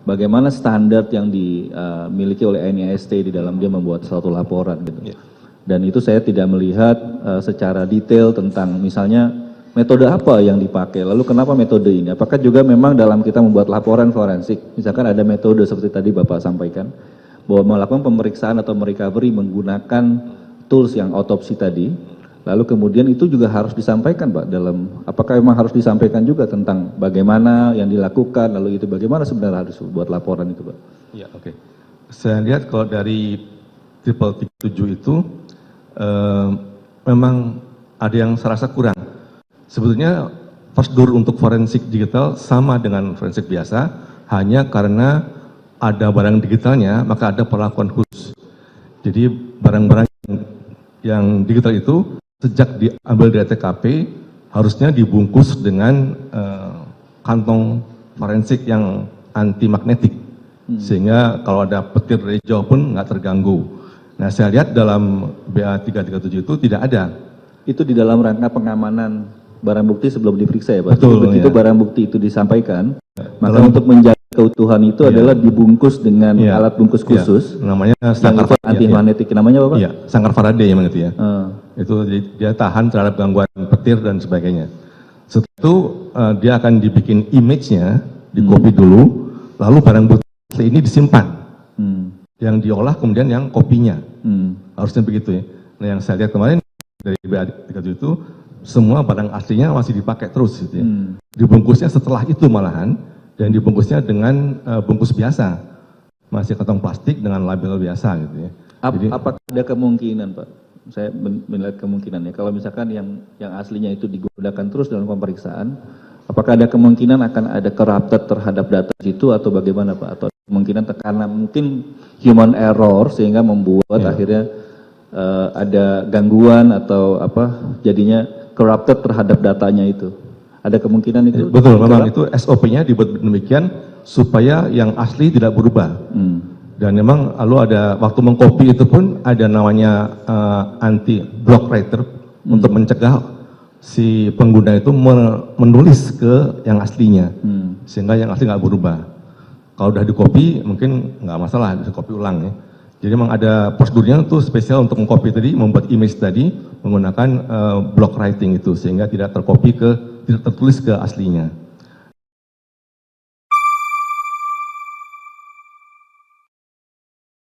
bagaimana standar yang dimiliki oleh NIST di dalam dia membuat suatu laporan gitu. Dan itu saya tidak melihat secara detail tentang misalnya metode apa yang dipakai, lalu kenapa metode ini? Apakah juga memang dalam kita membuat laporan forensik, misalkan ada metode seperti tadi Bapak sampaikan, bahwa melakukan pemeriksaan atau merecovery menggunakan tools yang otopsi tadi, lalu kemudian itu juga harus disampaikan Pak dalam, apakah memang harus disampaikan juga tentang bagaimana yang dilakukan, lalu itu bagaimana sebenarnya harus buat laporan itu Pak? Ya, oke. Saya lihat kalau dari 777 itu memang ada yang saya rasa kurang. Sebetulnya prosedur untuk forensik digital sama dengan forensik biasa, hanya karena ada barang digitalnya, maka ada perlakuan khusus. Jadi barang-barang yang digital itu sejak diambil dari TKP harusnya dibungkus dengan kantong forensik yang anti magnetik, sehingga kalau ada petir dari jauh pun nggak terganggu. Nah, saya lihat dalam BA 337 itu tidak ada. Itu di dalam rangka pengamanan barang bukti sebelum diperiksa ya Pak? Betul, begitu ya. barang bukti itu disampaikan, maka untuk menjaga keutuhan itu adalah dibungkus dengan alat bungkus khusus, namanya sangkar anti magnetik, namanya apa Pak? Iya, sangkar Faraday yang itu ya. Itu dia tahan terhadap gangguan petir dan sebagainya. Setelah itu dia akan dibikin image-nya, di-copy dulu, lalu barang bukti ini disimpan. Yang diolah kemudian yang kopinya. Harusnya begitu ya. Nah, yang saya lihat kemarin dari BA37 itu semua barang aslinya masih dipakai terus gitu ya. Dibungkusnya setelah itu malahan, dan dibungkusnya dengan bungkus biasa, masih kantong plastik dengan label biasa gitu ya. Jadi, apakah ada kemungkinan Pak, saya melihat kemungkinan ya, kalau misalkan yang aslinya itu digunakan terus dalam pemeriksaan, apakah ada kemungkinan akan ada corrupted terhadap data itu atau bagaimana Pak? Atau kemungkinan karena mungkin human error sehingga membuat akhirnya ada gangguan atau apa, jadinya corrupted terhadap datanya itu. Ada kemungkinan itu? Betul, memang itu SOP-nya dibuat demikian supaya yang asli tidak berubah. Dan memang lalu ada waktu mengcopy itu pun ada namanya anti block writer untuk mencegah si pengguna itu menulis ke yang aslinya, sehingga yang asli nggak berubah. Kalau udah di-copy mungkin nggak masalah, bisa copy ulang ya. Jadi memang ada prosedurnya itu spesial untuk mengcopy tadi, membuat image tadi menggunakan block writing itu, sehingga tidak tercopy tidak tertulis ke aslinya.